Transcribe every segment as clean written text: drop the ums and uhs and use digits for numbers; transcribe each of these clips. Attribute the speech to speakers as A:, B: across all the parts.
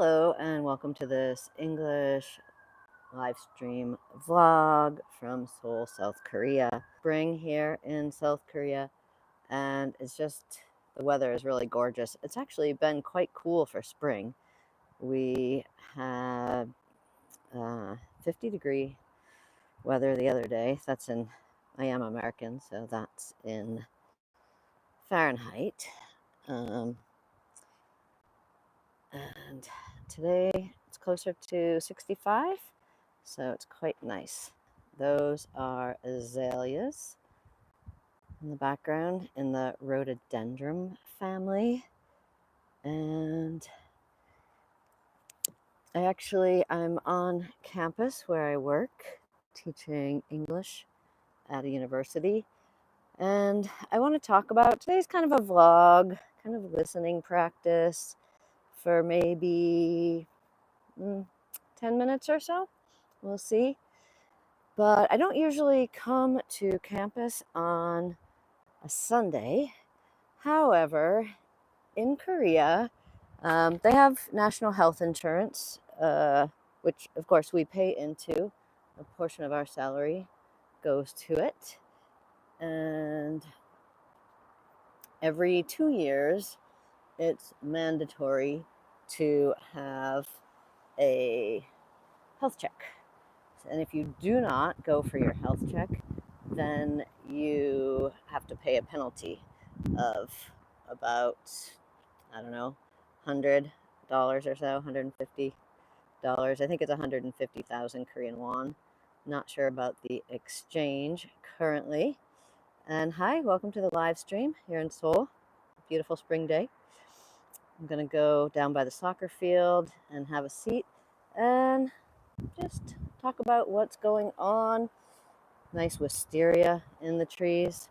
A: Hello and welcome to this English live stream vlog from Seoul, South Korea. Spring here in South Korea, and the weather is really gorgeous. It's actually been quite cool for spring. We had 50-degree weather the other day. I am American, so that's in Fahrenheit. Um, and today it's closer to 65, so it's quite nice. Those are azaleas in the background in the rhododendron family. And I'm on campus where I work teaching English at a university. And I want to talk about today's kind of a vlog, kind of listening practice for maybe 10 minutes or so. We'll see. But I don't usually come to campus on a Sunday. However, in Korea, they have national health insurance, which of course we pay into. A portion of our salary goes to it. And every 2 years, it's mandatory to have a health check. And if you do not go for your health check, then you have to pay a penalty of about, I don't know, $100 or so, $150. I think it's 150,000 Korean won. Not sure about the exchange currently. And hi, welcome to the live stream here in Seoul. Beautiful spring day. I'm going to go down by the soccer field and have a seat and just talk about what's going on. Nice wisteria in the trees.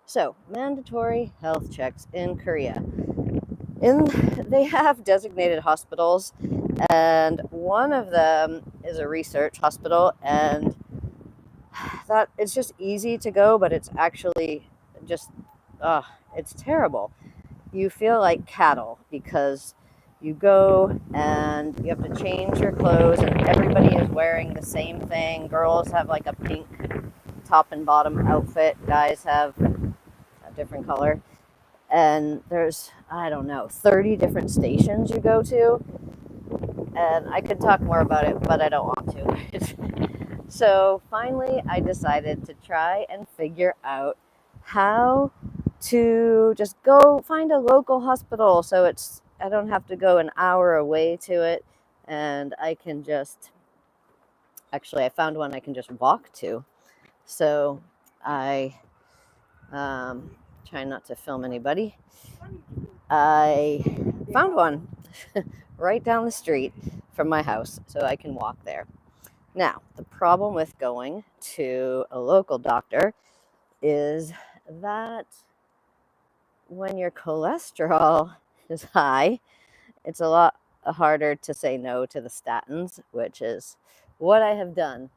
A: So, mandatory health checks in Korea. They have designated hospitals, and one of them is a research hospital, and that it's just easy to go, but it's actually just it's terrible. You feel like cattle because you go and you have to change your clothes, and everybody is wearing the same thing. Girls have like a pink top and bottom outfit. Guys have a different color. And there's, I don't know, 30 different stations you go to. And I could talk more about it, but I don't want to. So finally, I decided to try and figure out how to just go find a local hospital. So I don't have to go an hour away to it. And I found one I can just walk to. So I try not to film anybody. I found one right down the street from my house, so I can walk there. Now, the problem with going to a local doctor is that when your cholesterol is high, it's a lot harder to say no to the statins, which is what I have done.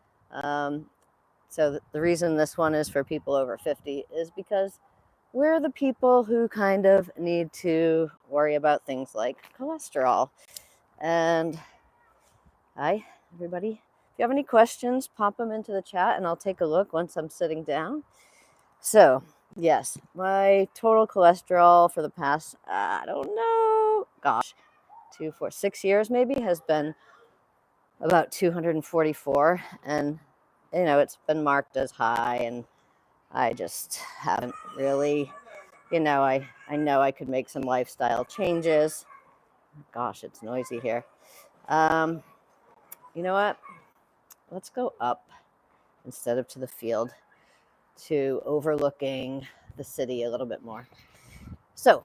A: So the reason this one is for people over 50 is because we're the people who kind of need to worry about things like cholesterol. And hi, everybody. If you have any questions, pop them into the chat and I'll take a look once I'm sitting down. So, yes, my total cholesterol for the past, I don't know, 6 years maybe, has been about 244. And, it's been marked as high, and I just haven't really, I know I could make some lifestyle changes. Gosh, it's noisy here. You know what? Let's go up instead of to the field, to overlooking the city a little bit more. So,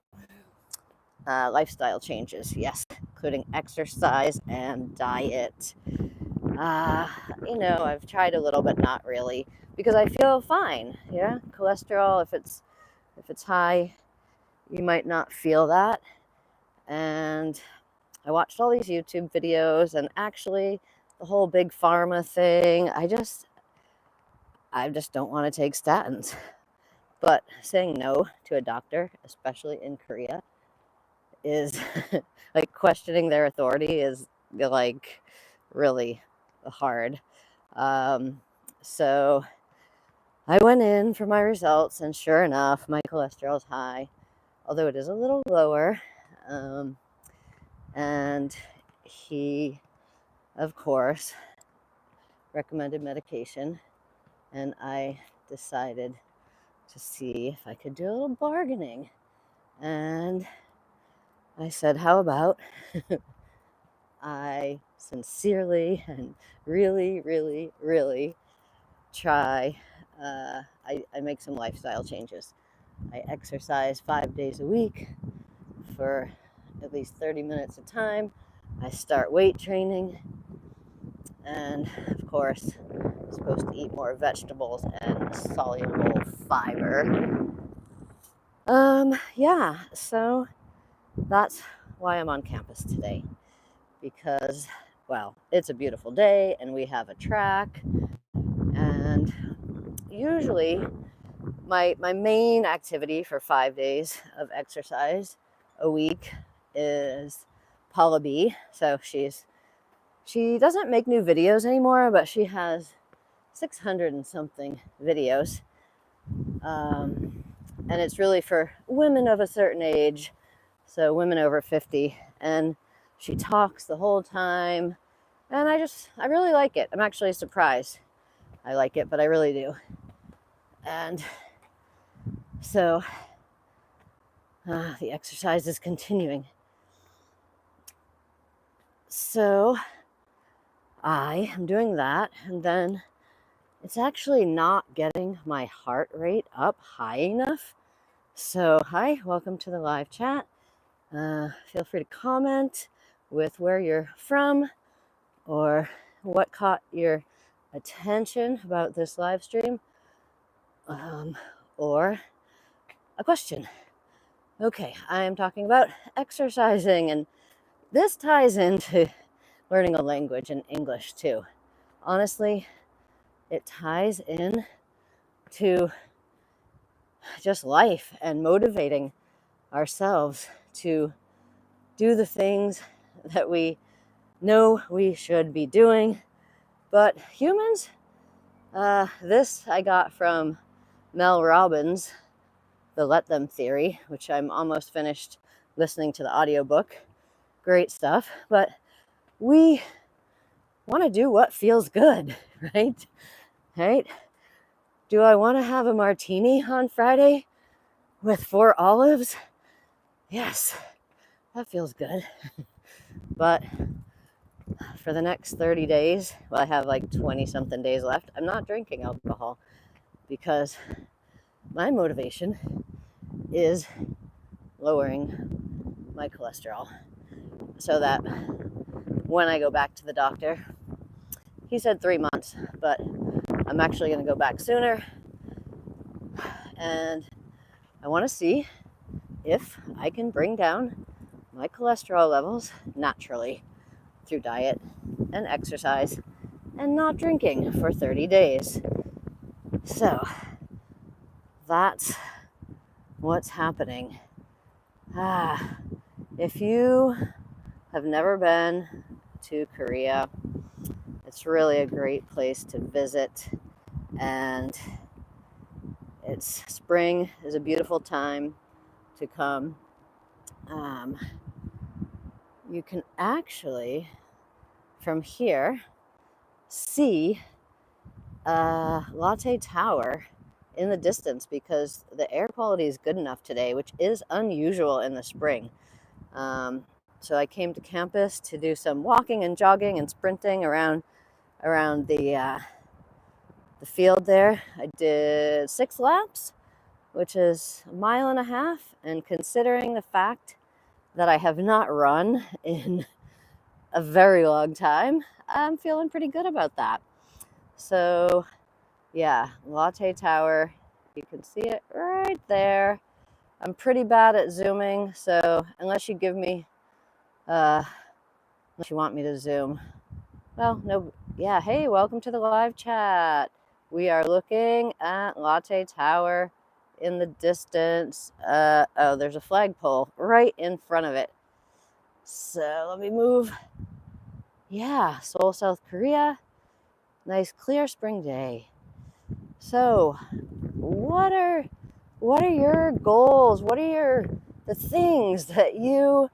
A: lifestyle changes, yes, including exercise and diet. I've tried a little, but not really, because I feel fine. Yeah, cholesterol, if it's high, you might not feel that. And I watched all these YouTube videos, and actually the whole big pharma thing, I just don't want to take statins. But saying no to a doctor, especially in Korea, is like questioning their authority is like really hard. So I went in for my results, and sure enough, my cholesterol is high, although it is a little lower. And he, of course, recommended medication, and I decided to see if I could do a little bargaining. And I said, how about I sincerely and really, really, really try. I make some lifestyle changes. I exercise 5 days a week for at least 30 minutes at a time. I start weight training. And of course, I'm supposed to eat more vegetables and soluble fiber. Yeah, so that's why I'm on campus today. Because, well, it's a beautiful day and we have a track. And usually my main activity for 5 days of exercise a week is Paula B. So she doesn't make new videos anymore, but she has 600 and something videos. And it's really for women of a certain age, so women over 50. And she talks the whole time. And I really like it. I'm actually surprised I like it, but I really do. And so the exercise is continuing. So I am doing that, and then it's actually not getting my heart rate up high enough. So, hi, welcome to the live chat. Feel free to comment with where you're from or what caught your attention about this live stream, or a question. Okay, I am talking about exercising, and this ties into learning a language in English too. Honestly, it ties in to just life and motivating ourselves to do the things that we know we should be doing. But humans, this I got from Mel Robbins, the Let Them Theory, which I'm almost finished listening to the audiobook. Great stuff. But we want to do what feels good, right? Right? Do I want to have a martini on Friday with 4 olives? Yes, that feels good. But for the next 30 days, well, I have like 20 something days left, I'm not drinking alcohol because my motivation is lowering my cholesterol so that when I go back to the doctor, he said 3 months, but I'm actually going to go back sooner. And I want to see if I can bring down my cholesterol levels naturally through diet and exercise and not drinking for 30 days. So that's what's happening. If you have never been to Korea, it's really a great place to visit, and spring is a beautiful time to come. You can actually, from here, see Latte Tower in the distance because the air quality is good enough today, which is unusual in the spring. So I came to campus to do some walking and jogging and sprinting around the field there. I did 6 laps, which is 1.5 miles, and considering the fact that I have not run in a very long time, I'm feeling pretty good about that. So yeah, Latte Tower, you can see it right there. I'm pretty bad at zooming, so unless you give me, unless you want me to zoom, well, no, yeah, hey, welcome to the live chat. We are looking at Latte Tower in the distance. Oh, there's a flagpole right in front of it. So let me move. Yeah, Seoul, South Korea. Nice clear spring day. So what are your goals? What are the things that you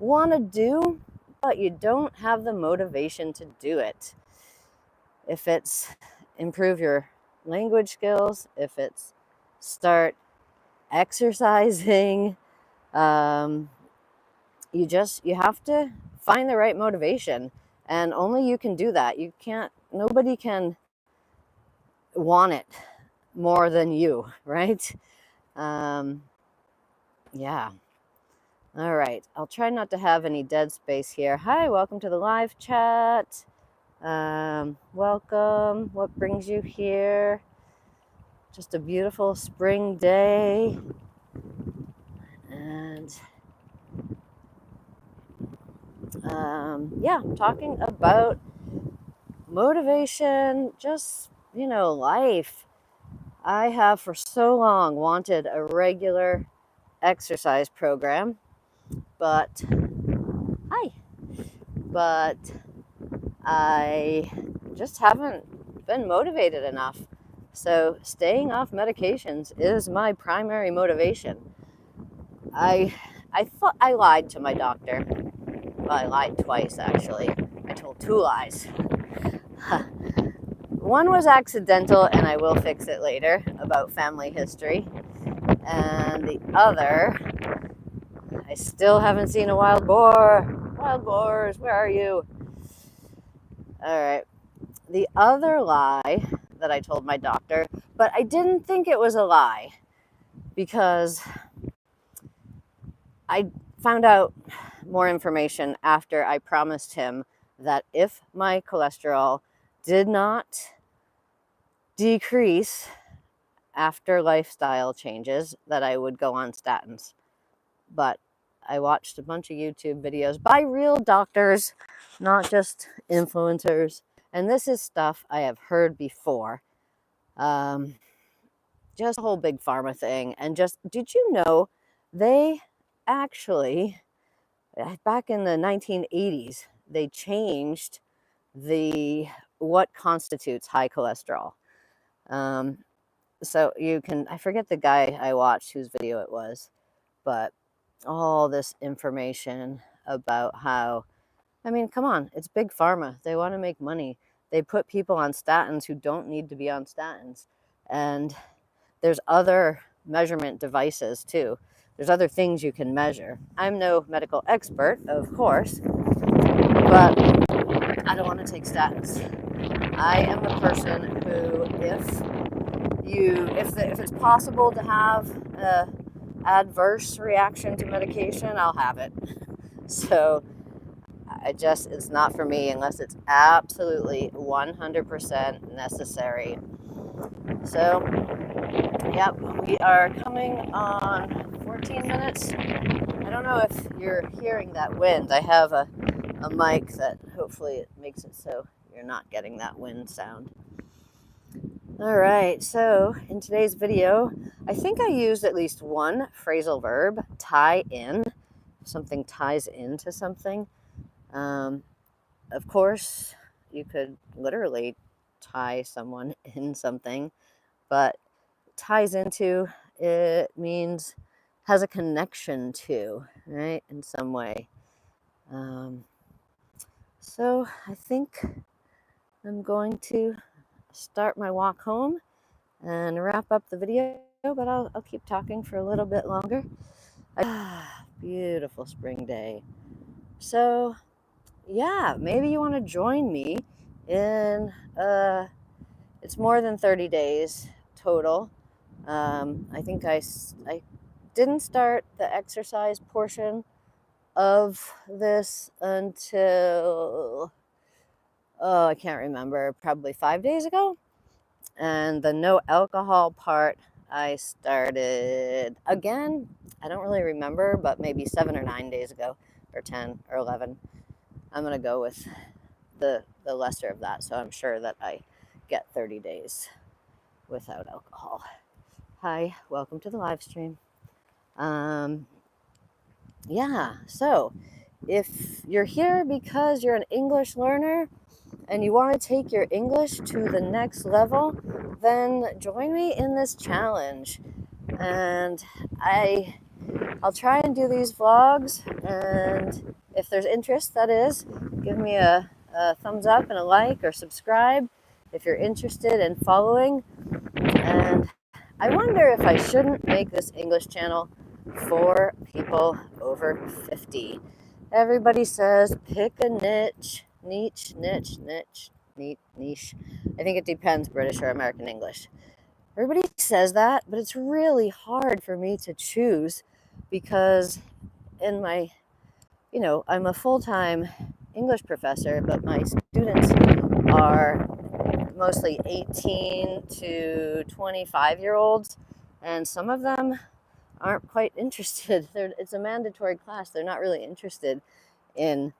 A: want to do, but you don't have the motivation to do it? If it's improve your language skills, if it's start exercising, you have to find the right motivation, and only you can do that. Nobody can want it more than you, right? Yeah. All right. I'll try not to have any dead space here. Hi, welcome to the live chat. Welcome. What brings you here? Just a beautiful spring day. And yeah, I'm talking about motivation, just, life. I have for so long wanted a regular exercise program, but but I just haven't been motivated enough. So staying off medications is my primary motivation. I thought I lied to my doctor. Well, I lied twice actually. I told two lies. One was accidental, and I will fix it later, about family history. And the other, I still haven't seen a wild boar. Wild boars, where are you? All right. The other lie that I told my doctor, but I didn't think it was a lie because I found out more information after I promised him that if my cholesterol did not decrease after lifestyle changes, that I would go on statins. But I watched a bunch of YouTube videos by real doctors, not just influencers. And this is stuff I have heard before. Just the whole big pharma thing. And just, did you know they actually, back in the 1980s, they changed what constitutes high cholesterol. So you can, I forget the guy I watched whose video it was, but all this information about how, I mean, come on, it's big pharma. They want to make money. They put people on statins who don't need to be on statins. And there's other measurement devices too. There's other things you can measure. I'm no medical expert, of course, but I don't want to take statins. I am the person who, if it's possible to have a adverse reaction to medication, I'll have it. So it's not for me unless it's absolutely 100% necessary. So, yep, we are coming on 14 minutes. I don't know if you're hearing that wind. I have a mic that hopefully it makes it so you're not getting that wind sound. All right, so in today's video, I think I used at least one phrasal verb, tie in. Something ties into something. Of course, you could literally tie someone in something, but ties into, it means has a connection to, right, in some way. So I think I'm going to start my walk home and wrap up the video, but I'll keep talking for a little bit longer. Beautiful spring day. So yeah, maybe you want to join me in, it's more than 30 days total. I think I didn't start the exercise portion of this until, I can't remember, probably 5 days ago. And the no alcohol part, I started again, I don't really remember, but maybe 7 or 9 days ago, or 10 or 11. I'm going to go with the lesser of that. So I'm sure that I get 30 days without alcohol. Hi, welcome to the live stream. Yeah, so if you're here because you're an English learner and you want to take your English to the next level, then join me in this challenge. And I'll try and do these vlogs, and if there's interest, that is, give me a thumbs up and a like or subscribe if you're interested in following. And I wonder if I shouldn't make this English channel for people over 50. Everybody says pick a niche. I think it depends, British or American English. Everybody says that, but it's really hard for me to choose because in my, I'm a full-time English professor, but my students are mostly 18 to 25-year-olds, and some of them aren't quite interested. It's a mandatory class. They're not really interested in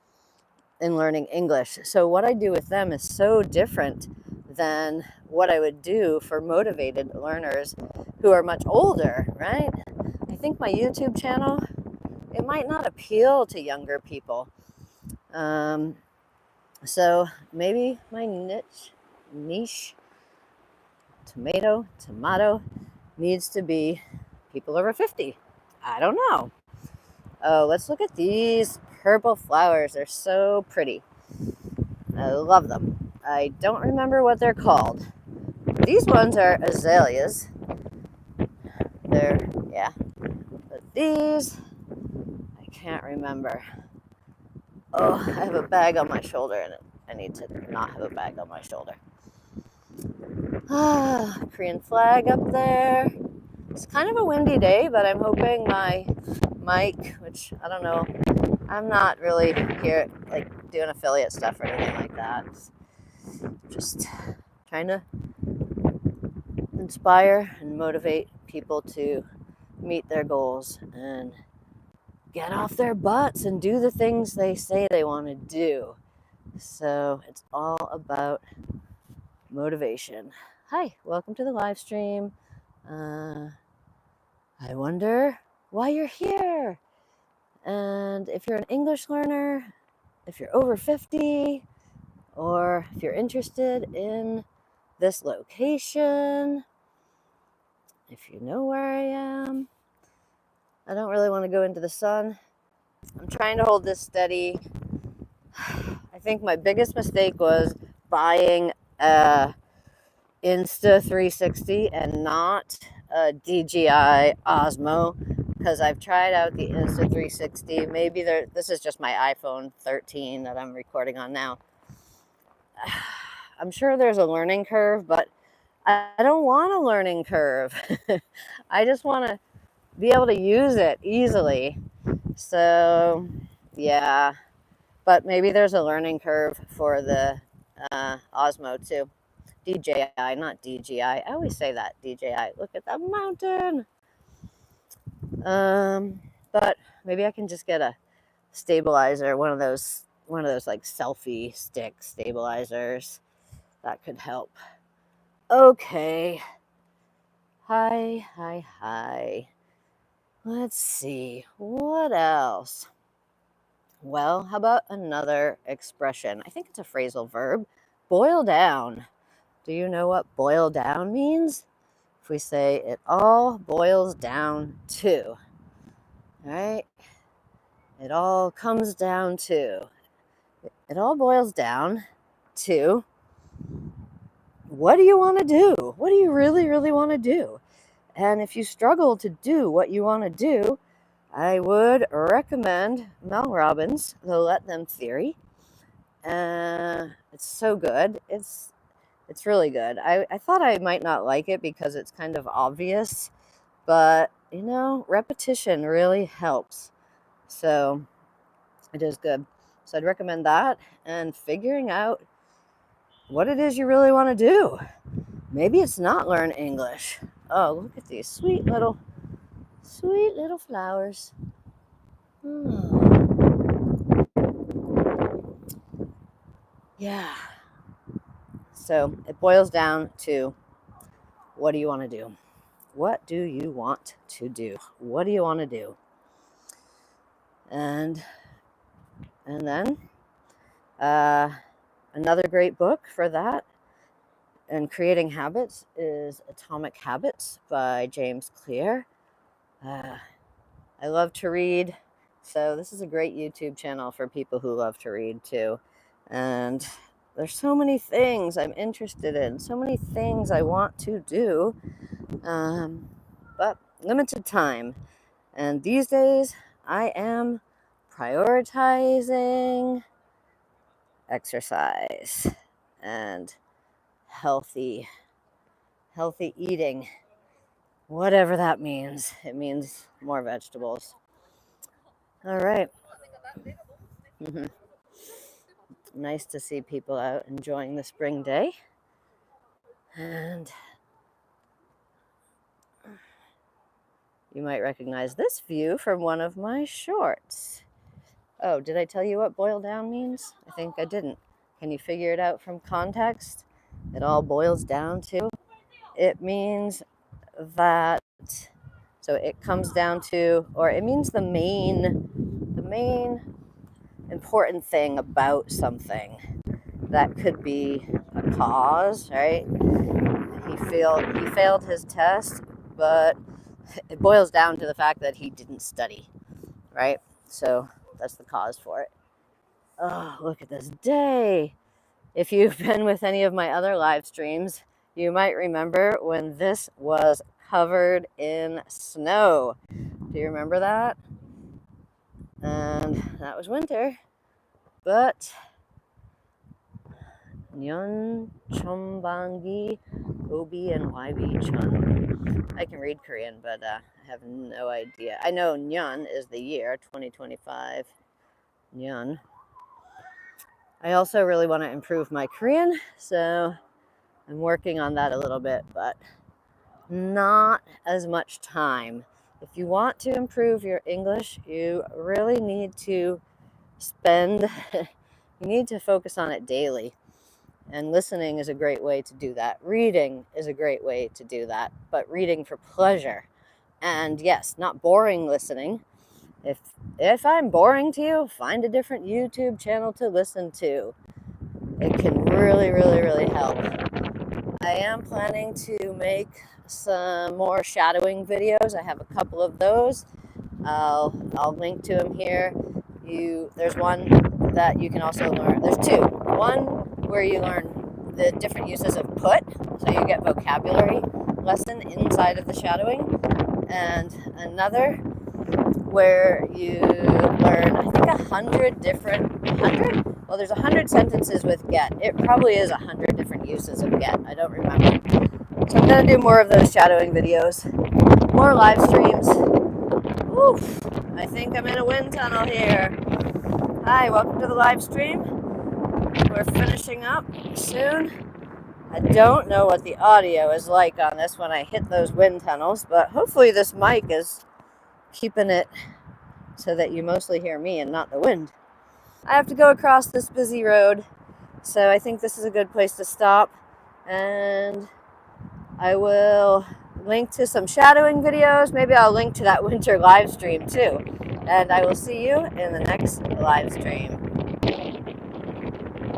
A: learning English. So what I do with them is so different than what I would do for motivated learners who are much older, right? I think my YouTube channel, it might not appeal to younger people. So maybe my niche, tomato, needs to be people over 50. I don't know. Oh, let's look at these purple flowers. They're so pretty. I love them. I don't remember what they're called. These ones are azaleas. Yeah. But these, I can't remember. Oh, I have a bag on my shoulder, and I need to not have a bag on my shoulder. Korean flag up there. It's kind of a windy day, but I'm hoping my mic, which I don't know, I'm not really here like doing affiliate stuff or anything like that. Just trying to inspire and motivate people to meet their goals and get off their butts and do the things they say they want to do. So it's all about motivation. Hi, welcome to the live stream. I wonder why you're here. And if you're an English learner, if you're over 50, or if you're interested in this location, if you know where I am. I don't really want to go into the sun. I'm trying to hold this steady. I think my biggest mistake was buying a Insta 360 and not a DJI Osmo, because I've tried out the Insta 360. Maybe this is just my iPhone 13 that I'm recording on now. I'm sure there's a learning curve, but I don't want a learning curve. I just want to be able to use it easily. So, yeah, but maybe there's a learning curve for the Osmo too. DJI, not DJI. I always say that, DJI. Look at that mountain. But maybe I can just get a stabilizer, one of those like selfie stick stabilizers. That could help. Okay. Hi. Let's see, what else? Well, how about another expression? I think it's a phrasal verb. Boil down. Do you know what boil down means? If we say it all boils down to, right? It all comes down to. It all boils down to, what do you want to do? What do you really, really want to do? And if you struggle to do what you want to do, I would recommend Mel Robbins' The Let Them Theory. It's so good. It's really good. I thought I might not like it because it's kind of obvious, but repetition really helps. So it is good. So I'd recommend that, and figuring out what it is you really want to do. Maybe it's not learn English. Oh, look at these sweet little flowers. Yeah. So it boils down to, what do you want to do? What do you want to do? What do you want to do? And And then another great book for that and creating habits is Atomic Habits by James Clear. I love to read, so this is a great YouTube channel for people who love to read too. And there's so many things I'm interested in, so many things I want to do, but limited time. And these days, I am prioritizing exercise and healthy eating, whatever that means. It means more vegetables. All right. Nice to see people out enjoying the spring day. And you might recognize this view from one of my shorts. Oh, did I tell you what boil down means? I think I didn't. Can you figure it out from context? It all boils down to, it means that, so it comes down to, or it means the main important thing about something. That could be a cause, right? He failed his test, but it boils down to the fact that he didn't study, right? So that's the cause for it. Oh, look at this day. If you've been with any of my other live streams, you might remember when this was covered in snow. Do you remember that? And that was winter. But Nyeon Chombangi Obi and YB Chun. I can read Korean, but I have no idea. I know Nyeon is the year, 2025. Nyeon. I also really want to improve my Korean, so I'm working on that a little bit, but not as much time. If you want to improve your English, you really need to you need to focus on it daily. And listening is a great way to do that. Reading is a great way to do that, but reading for pleasure. And yes, not boring listening. If I'm boring to you, find a different YouTube channel to listen to. It can really, really, really help. I am planning to make some more shadowing videos. I have a couple of those. I'll link to them here. There's one that you can also learn. There's two. One where you learn the different uses of put, so you get vocabulary lesson inside of the shadowing, and another where you learn, I think, 100 different, 100? Well, there's 100 sentences with get. It probably is 100 different uses of get. I don't remember. So I'm going to do more of those shadowing videos, more live streams. Oof, I think I'm in a wind tunnel here. Hi, welcome to the live stream. We're finishing up soon. I don't know what the audio is like on this when I hit those wind tunnels, but hopefully this mic is keeping it so that you mostly hear me and not the wind. I have to go across this busy road, so I think this is a good place to stop, and I will link to some shadowing videos. Maybe I'll link to that winter live stream too, and I will see you in the next live stream.